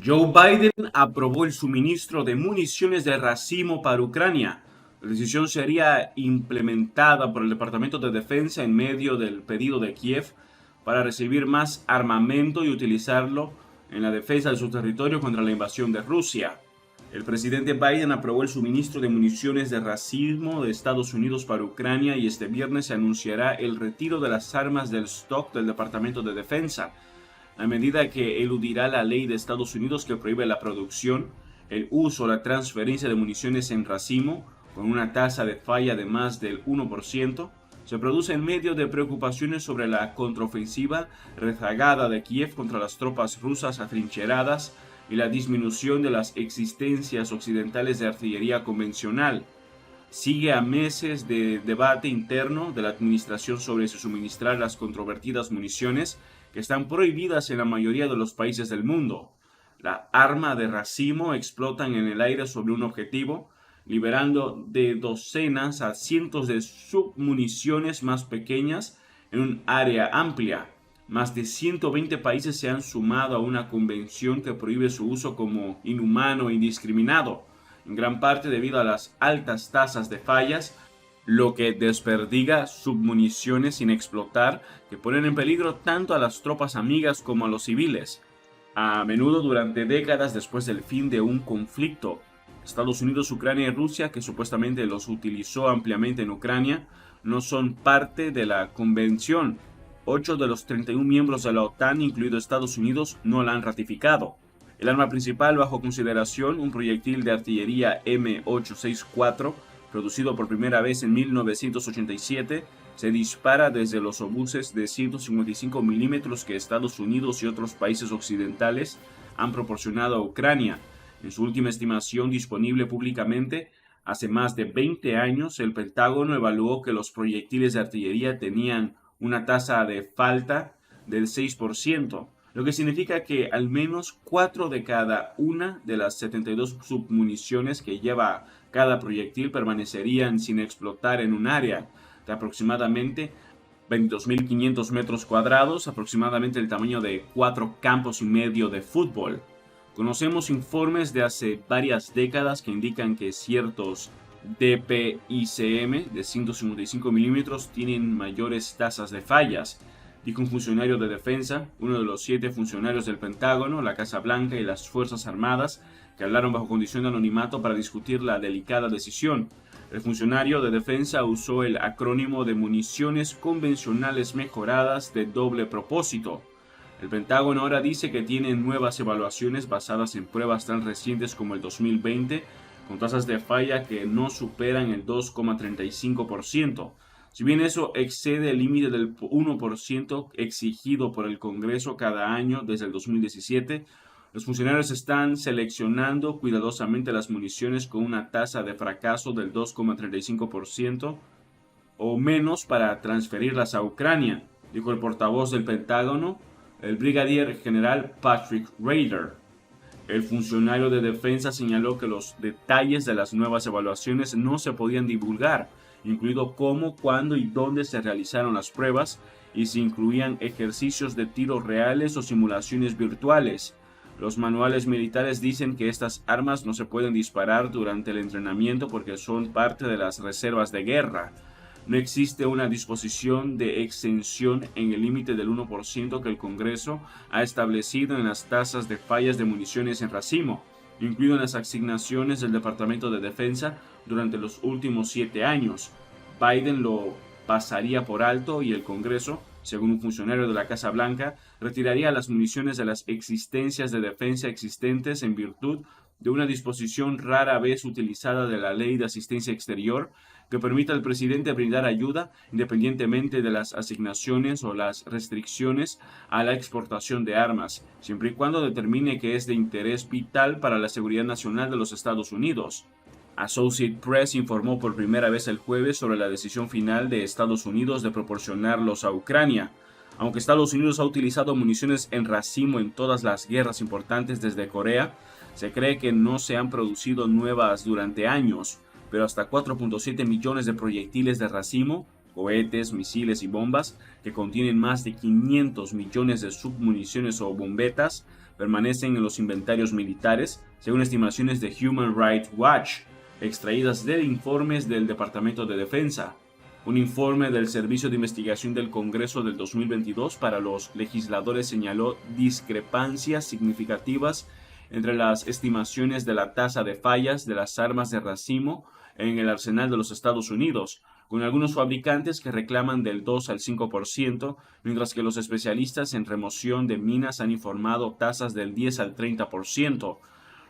Joe Biden aprobó el suministro de municiones de racimo para Ucrania. La decisión sería implementada por el Departamento de Defensa en medio del pedido de Kiev para recibir más armamento y utilizarlo en la defensa de su territorio contra la invasión de Rusia. El presidente Biden aprobó el suministro de municiones de racimo de Estados Unidos para Ucrania y este viernes se anunciará el retiro de las armas del stock del Departamento de Defensa, a medida que eludirá la ley de Estados Unidos que prohíbe la producción, el uso o la transferencia de municiones en racimo, con una tasa de falla de más del 1%, se produce en medio de preocupaciones sobre la contraofensiva rezagada de Kiev contra las tropas rusas atrincheradas y la disminución de las existencias occidentales de artillería convencional. Sigue a meses de debate interno de la administración sobre si suministrar las controvertidas municiones que están prohibidas en la mayoría de los países del mundo. La arma de racimo explotan en el aire sobre un objetivo, liberando de docenas a cientos de submuniciones más pequeñas en un área amplia. Más de 120 países se han sumado a una convención que prohíbe su uso como inhumano e indiscriminado, en gran parte debido a las altas tasas de fallas, lo que desperdiga submuniciones sin explotar que ponen en peligro tanto a las tropas amigas como a los civiles. A menudo durante décadas después del fin de un conflicto, Estados Unidos, Ucrania y Rusia, que supuestamente los utilizó ampliamente en Ucrania, no son parte de la convención. 8 de los 31 miembros de la OTAN, incluido Estados Unidos, no la han ratificado. El arma principal bajo consideración, un proyectil de artillería M864, producido por primera vez en 1987, se dispara desde los obuses de 155 milímetros que Estados Unidos y otros países occidentales han proporcionado a Ucrania. En su última estimación disponible públicamente, hace más de 20 años, el Pentágono evaluó que los proyectiles de artillería tenían una tasa de falta del 6%. Lo que significa que al menos 4 de cada una de las 72 submuniciones que lleva cada proyectil permanecerían sin explotar en un área de aproximadamente 22.500 metros cuadrados, aproximadamente el tamaño de 4 campos y medio de fútbol. Conocemos informes de hace varias décadas que indican que ciertos DPICM de 155 milímetros tienen mayores tasas de fallas, dijo un funcionario de defensa, uno de los 7 funcionarios del Pentágono, la Casa Blanca y las Fuerzas Armadas, que hablaron bajo condición de anonimato para discutir la delicada decisión. El funcionario de defensa usó el acrónimo de municiones convencionales mejoradas de doble propósito. El Pentágono ahora dice que tiene nuevas evaluaciones basadas en pruebas tan recientes como el 2020, con tasas de falla que no superan el 2,35%. Si bien eso excede el límite del 1% exigido por el Congreso cada año desde el 2017, los funcionarios están seleccionando cuidadosamente las municiones con una tasa de fracaso del 2,35% o menos para transferirlas a Ucrania, dijo el portavoz del Pentágono, el brigadier general Patrick Ryder. El funcionario de defensa señaló que los detalles de las nuevas evaluaciones no se podían divulgar, incluido cómo, cuándo y dónde se realizaron las pruebas y si incluían ejercicios de tiros reales o simulaciones virtuales. Los manuales militares dicen que estas armas no se pueden disparar durante el entrenamiento porque son parte de las reservas de guerra. No existe una disposición de exención en el límite del 1% que el Congreso ha establecido en las tasas de fallas de municiones en racimo, incluido en las asignaciones del Departamento de Defensa durante los últimos 7 años. Biden lo pasaría por alto y el Congreso, según un funcionario de la Casa Blanca, retiraría las municiones de las existencias de defensa existentes en virtud de una disposición rara vez utilizada de la Ley de Asistencia Exterior que permite al presidente brindar ayuda independientemente de las asignaciones o las restricciones a la exportación de armas, siempre y cuando determine que es de interés vital para la seguridad nacional de los Estados Unidos. Associated Press informó por primera vez el jueves sobre la decisión final de Estados Unidos de proporcionarlos a Ucrania. Aunque Estados Unidos ha utilizado municiones en racimo en todas las guerras importantes desde Corea, se cree que no se han producido nuevas durante años, pero hasta 4.7 millones de proyectiles de racimo, cohetes, misiles y bombas, que contienen más de 500 millones de submuniciones o bombetas, permanecen en los inventarios militares, según estimaciones de Human Rights Watch, extraídas de informes del Departamento de Defensa. Un informe del Servicio de Investigación del Congreso del 2022 para los legisladores señaló discrepancias significativas entre las estimaciones de la tasa de fallas de las armas de racimo en el arsenal de los Estados Unidos, con algunos fabricantes que reclaman del 2 al 5%, mientras que los especialistas en remoción de minas han informado tasas del 10 al 30%.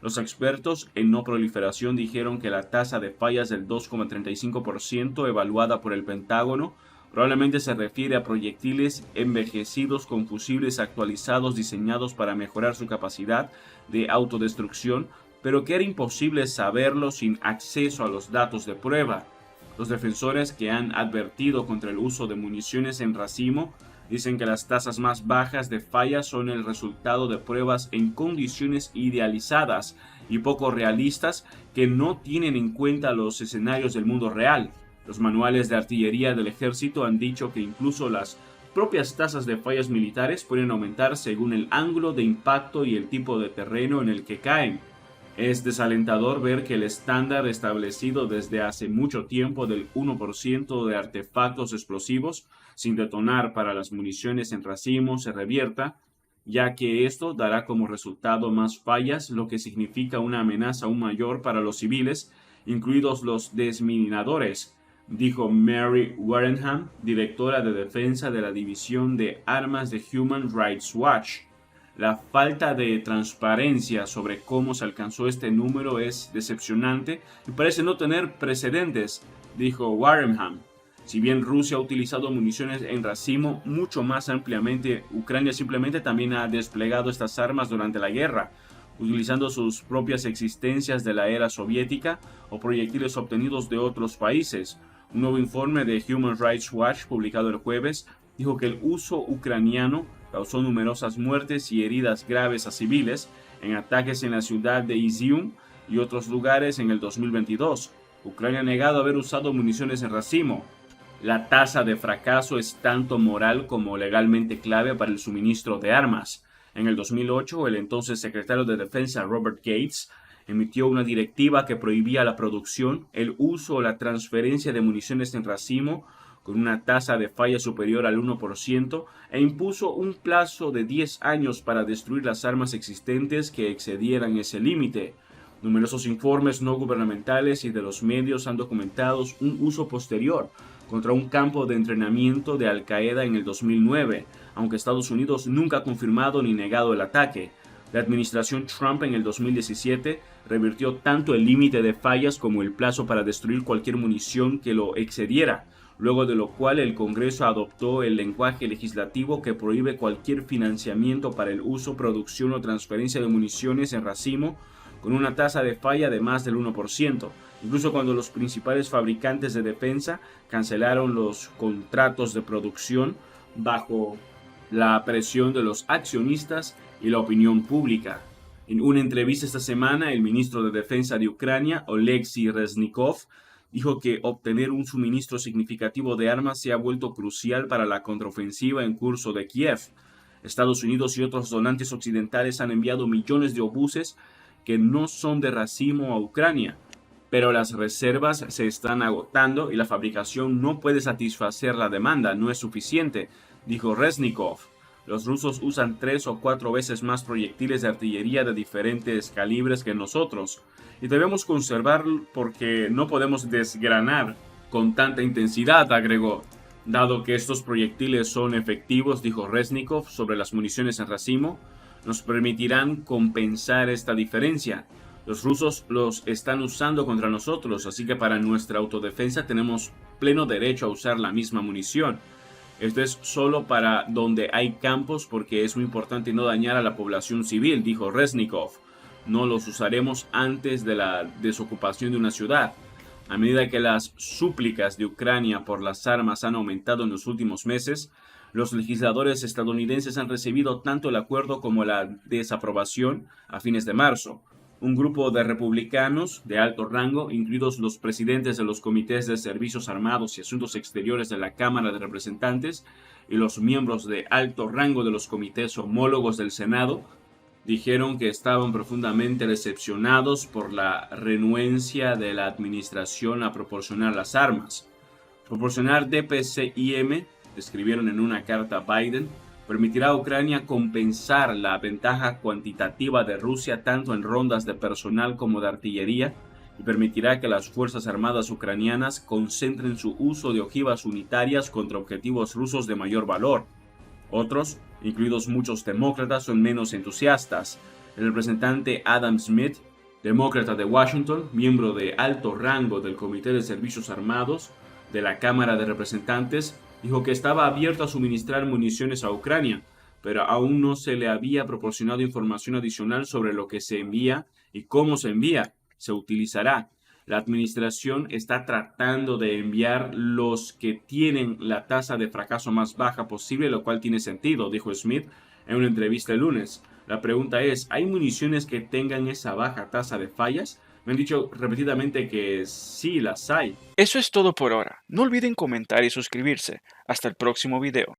Los expertos en no proliferación dijeron que la tasa de fallas del 2,35% evaluada por el Pentágono probablemente se refiere a proyectiles envejecidos con fusibles actualizados diseñados para mejorar su capacidad de autodestrucción, pero que era imposible saberlo sin acceso a los datos de prueba. Los defensores, que han advertido contra el uso de municiones en racimo, dicen que las tasas más bajas de fallas son el resultado de pruebas en condiciones idealizadas y poco realistas que no tienen en cuenta los escenarios del mundo real. Los manuales de artillería del ejército han dicho que incluso las propias tasas de fallas militares pueden aumentar según el ángulo de impacto y el tipo de terreno en el que caen. Es desalentador ver que el estándar establecido desde hace mucho tiempo del 1% de artefactos explosivos sin detonar para las municiones en racimo se revierta, ya que esto dará como resultado más fallas, lo que significa una amenaza aún mayor para los civiles, incluidos los desminadores, dijo Mary Warrenham, directora de defensa de la División de Armas de Human Rights Watch. La falta de transparencia sobre cómo se alcanzó este número es decepcionante y parece no tener precedentes, dijo Warrenham. Si bien Rusia ha utilizado municiones en racimo mucho más ampliamente, Ucrania simplemente también ha desplegado estas armas durante la guerra, utilizando sus propias existencias de la era soviética o proyectiles obtenidos de otros países. Un nuevo informe de Human Rights Watch, publicado el jueves, dijo que el uso ucraniano causó numerosas muertes y heridas graves a civiles en ataques en la ciudad de Izium y otros lugares en el 2022. Ucrania ha negado haber usado municiones en racimo. La tasa de fracaso es tanto moral como legalmente clave para el suministro de armas. En el 2008, el entonces secretario de Defensa Robert Gates emitió una directiva que prohibía la producción, el uso o la transferencia de municiones en racimo con una tasa de falla superior al 1% e impuso un plazo de 10 años para destruir las armas existentes que excedieran ese límite. Numerosos informes no gubernamentales y de los medios han documentado un uso posterior contra un campo de entrenamiento de Al Qaeda en el 2009, aunque Estados Unidos nunca ha confirmado ni negado el ataque. La administración Trump en el 2017 revirtió tanto el límite de fallas como el plazo para destruir cualquier munición que lo excediera, luego de lo cual el Congreso adoptó el lenguaje legislativo que prohíbe cualquier financiamiento para el uso, producción o transferencia de municiones en racimo con una tasa de falla de más del 1%, incluso cuando los principales fabricantes de defensa cancelaron los contratos de producción bajo la presión de los accionistas y la opinión pública. En una entrevista esta semana, el ministro de Defensa de Ucrania, Oleksiy Reznikov, dijo que obtener un suministro significativo de armas se ha vuelto crucial para la contraofensiva en curso de Kiev. Estados Unidos y otros donantes occidentales han enviado millones de obuses que no son de racimo a Ucrania, pero las reservas se están agotando y la fabricación no puede satisfacer la demanda, no es suficiente, dijo Reznikov. Los rusos usan 3 o 4 veces más proyectiles de artillería de diferentes calibres que nosotros, y debemos conservarlo porque no podemos desgranar con tanta intensidad, agregó. Dado que estos proyectiles son efectivos, dijo Reznikov sobre las municiones en racimo, nos permitirán compensar esta diferencia. Los rusos los están usando contra nosotros, así que para nuestra autodefensa tenemos pleno derecho a usar la misma munición. Esto es solo para donde hay campos porque es muy importante no dañar a la población civil, dijo Reznikov. No los usaremos antes de la desocupación de una ciudad. A medida que las súplicas de Ucrania por las armas han aumentado en los últimos meses, los legisladores estadounidenses han recibido tanto el acuerdo como la desaprobación a fines de marzo. Un grupo de republicanos de alto rango, incluidos los presidentes de los comités de servicios armados y asuntos exteriores de la Cámara de Representantes y los miembros de alto rango de los comités homólogos del Senado, dijeron que estaban profundamente decepcionados por la renuencia de la administración a proporcionar las armas. Proporcionar DPCIM, escribieron en una carta a Biden, permitirá a Ucrania compensar la ventaja cuantitativa de Rusia tanto en rondas de personal como de artillería y permitirá que las Fuerzas Armadas ucranianas concentren su uso de ojivas unitarias contra objetivos rusos de mayor valor. Otros, incluidos muchos demócratas, son menos entusiastas. El representante Adam Smith, demócrata de Washington, miembro de alto rango del Comité de Servicios Armados de la Cámara de Representantes, dijo que estaba abierto a suministrar municiones a Ucrania, pero aún no se le había proporcionado información adicional sobre lo que se envía y cómo se envía, se utilizará. La administración está tratando de enviar los que tienen la tasa de fracaso más baja posible, lo cual tiene sentido, dijo Smith en una entrevista el lunes. La pregunta es, ¿hay municiones que tengan esa baja tasa de fallas? Me han dicho repetidamente que sí las hay. Eso es todo por ahora. No olviden comentar y suscribirse. Hasta el próximo video.